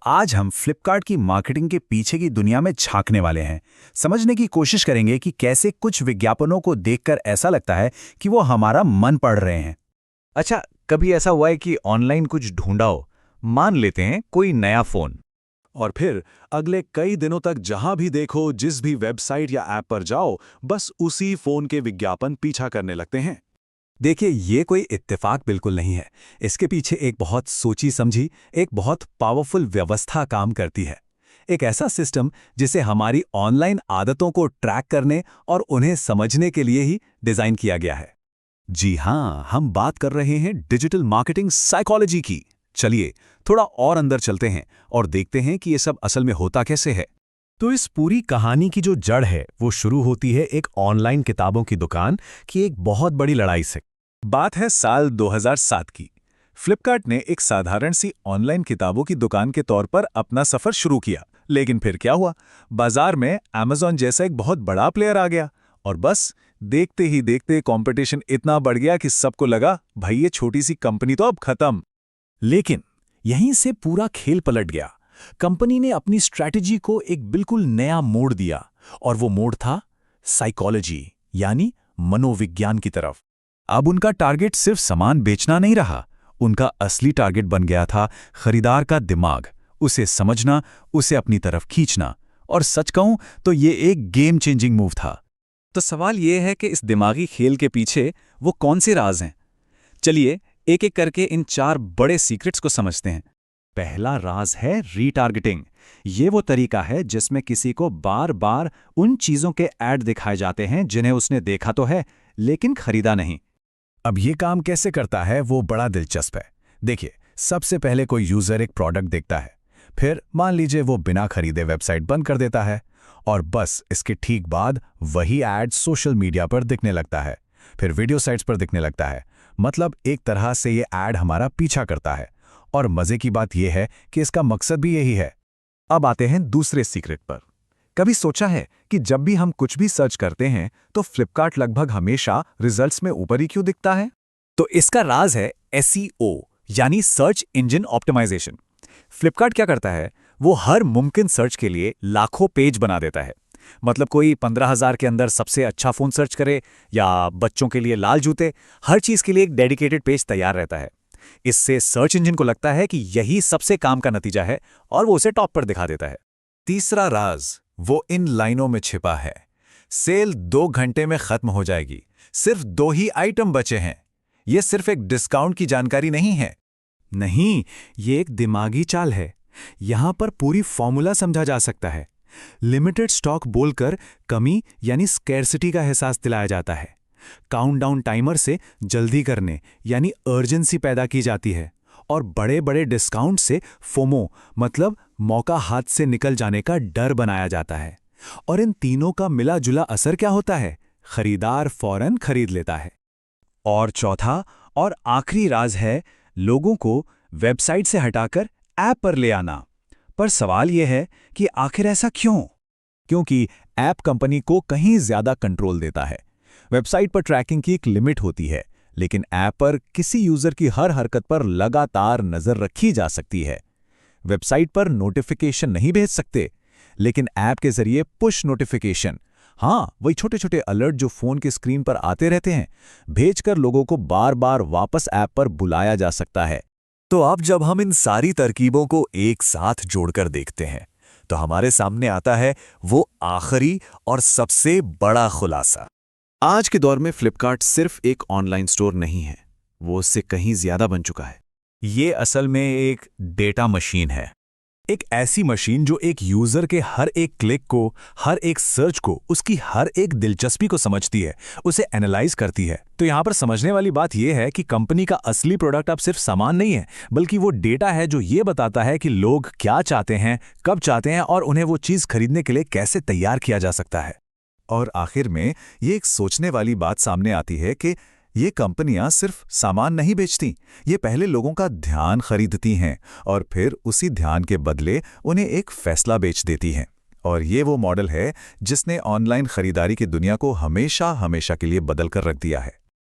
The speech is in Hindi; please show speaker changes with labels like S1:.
S1: आज हम फ्लिपकार्ट की मार्केटिंग के पीछे की दुनिया में झांकने वाले हैं। समझने की कोशिश करेंगे कि कैसे कुछ विज्ञापनों को देखकर ऐसा लगता है कि वो हमारा मन पढ़ रहे हैं।
S2: अच्छा, कभी ऐसा हुआ है कि ऑनलाइन कुछ ढूंढा हो, मान लेते हैं कोई नया फोन,
S3: और फिर अगले कई दिनों तक जहां भी देखो, जिस भी वेबसाइट या ऐप पर जाओ, बस उसी फोन के विज्ञापन पीछा करने लगते हैं।
S4: देखिए, ये कोई इत्तेफाक बिल्कुल नहीं है। इसके पीछे एक बहुत सोची समझी, एक बहुत पावरफुल व्यवस्था काम करती है। एक ऐसा सिस्टम जिसे हमारी ऑनलाइन आदतों को ट्रैक करने और उन्हें समझने के लिए ही डिजाइन किया गया है।
S3: जी हाँ, हम बात कर रहे हैं डिजिटल मार्केटिंग साइकोलॉजी की। चलिए थोड़ा और अंदर चलते हैं और देखते हैं कि ये सब असल में होता कैसे है।
S4: तो इस पूरी कहानी की जो जड़ है वो शुरू होती है एक ऑनलाइन किताबों की दुकान की एक बहुत बड़ी लड़ाई से।
S3: बात है साल 2007 की। फ्लिपकार्ट ने एक साधारण सी ऑनलाइन किताबों की दुकान के तौर पर अपना सफर शुरू किया, लेकिन फिर क्या हुआ, बाजार में Amazon जैसा एक बहुत बड़ा प्लेयर आ गया और बस देखते ही देखते कंपटीशन इतना बढ़ गया कि सबको लगा भाई ये छोटी सी कंपनी तो अब खत्म।
S4: लेकिन यहीं से पूरा खेल पलट गया। कंपनी ने अपनी स्ट्रैटेजी को एक बिल्कुल नया मोड़ दिया, और वो मोड़ था साइकोलॉजी, यानी मनोविज्ञान की तरफ।
S1: अब उनका टारगेट सिर्फ सामान बेचना नहीं रहा, उनका असली टारगेट बन गया था खरीदार का दिमाग, उसे समझना, उसे अपनी तरफ खींचना। और सच कहूं तो ये एक गेम चेंजिंग मूव था।
S2: तो सवाल ये है कि इस दिमागी खेल के पीछे वो कौन से राज हैं? चलिए एक एक करके इन 4 बड़े सीक्रेट्स को समझते हैं। पहला राज है रीटारगेटिंग। ये वो तरीका है जिसमें किसी को बार बार उन चीजों के ऐड दिखाए जाते हैं जिन्हें उसने देखा तो है लेकिन खरीदा नहीं।
S4: अब ये काम कैसे करता है वो बड़ा दिलचस्प है। देखिए, सबसे पहले कोई यूजर एक प्रोडक्ट देखता है, फिर मान लीजिए वो बिना खरीदे वेबसाइट बंद कर देता है, और बस इसके ठीक बाद वही ऐड सोशल मीडिया पर दिखने लगता है, फिर वीडियो साइट्स पर दिखने लगता है। मतलब एक तरह से ये ऐड हमारा पीछा करता है। और मजे की बात यह है कि इसका मकसद भी यही है।
S3: अब आते हैं दूसरे सीक्रेट पर। कभी सोचा है कि जब भी हम कुछ भी सर्च करते हैं तो फ्लिपकार्ट लगभग हमेशा रिजल्ट्स में ऊपर ही क्यों दिखता है?
S2: तो इसका राज है SEO, यानी सर्च इंजन ऑप्टिमाइजेशन। फ्लिपकार्ट क्या करता है, वो हर मुमकिन सर्च के लिए लाखों पेज बना देता है। मतलब कोई 15,000 के अंदर सबसे अच्छा फोन सर्च करे या बच्चों के लिए लाल जूते, हर चीज के लिए एक डेडिकेटेड पेज तैयार रहता है। इससे सर्च इंजन को लगता है कि यही सबसे काम का नतीजा है और वो उसे टॉप पर दिखा देता है।
S3: तीसरा राज वो इन लाइनों में छिपा है। सेल 2 घंटे में खत्म हो जाएगी, सिर्फ 2 ही आइटम बचे हैं। यह सिर्फ एक डिस्काउंट की जानकारी नहीं है।
S4: नहीं, ये एक दिमागी चाल है। यहां पर पूरी फॉर्मूला समझा जा सकता है। लिमिटेड स्टॉक बोलकर कमी यानी स्कैर्सिटी का एहसास दिलाया जाता है। काउंटडाउन टाइमर से जल्दी करने यानी अर्जेंसी पैदा की जाती है, और बड़े बड़े डिस्काउंट से फोमो मतलब मौका हाथ से निकल जाने का डर बनाया जाता है। और इन तीनों का मिला जुला असर क्या होता है? खरीदार फौरन खरीद लेता है।
S1: और चौथा और आखिरी राज है लोगों को वेबसाइट से हटाकर ऐप पर ले आना। पर सवाल यह है कि आखिर ऐसा क्यों? क्योंकि ऐप कंपनी को कहीं ज्यादा कंट्रोल देता है। वेबसाइट पर ट्रैकिंग की एक लिमिट होती है, लेकिन ऐप पर किसी यूजर की हर हरकत पर लगातार नजर रखी जा सकती है। वेबसाइट पर नोटिफिकेशन नहीं भेज सकते, लेकिन ऐप के जरिए पुश नोटिफिकेशन, हाँ वही छोटे छोटे अलर्ट जो फोन के स्क्रीन पर आते रहते हैं, भेजकर लोगों को बार बार वापस ऐप पर बुलाया जा सकता है।
S3: तो अब जब हम इन सारी तरकीबों को एक साथ जोड़कर देखते हैं तो हमारे सामने आता है वो आखिरी और सबसे बड़ा खुलासा। आज के दौर में फ्लिपकार्ट सिर्फ एक ऑनलाइन स्टोर नहीं है, वो उससे कहीं ज्यादा बन चुका है।
S1: ये असल में एक डेटा मशीन है। एक ऐसी मशीन जो एक यूजर के हर एक क्लिक को, हर एक सर्च को, उसकी हर एक दिलचस्पी को समझती है, उसे एनालाइज करती है। तो यहां पर समझने वाली बात यह है कि कंपनी का असली प्रोडक्ट अब सिर्फ सामान नहीं है, बल्कि वो डेटा है जो ये बताता है कि लोग क्या चाहते हैं, कब चाहते हैं, और उन्हें वो चीज खरीदने के लिए कैसे तैयार किया जा सकता है।
S3: और आखिर में ये एक सोचने वाली बात सामने आती है कि ये कंपनियां सिर्फ सामान नहीं बेचती, ये पहले लोगों का ध्यान खरीदती हैं और फिर उसी ध्यान के बदले उन्हें एक फैसला बेच देती हैं। और ये वो मॉडल है जिसने ऑनलाइन खरीदारी की दुनिया को हमेशा हमेशा के लिए बदल कर रख दिया है।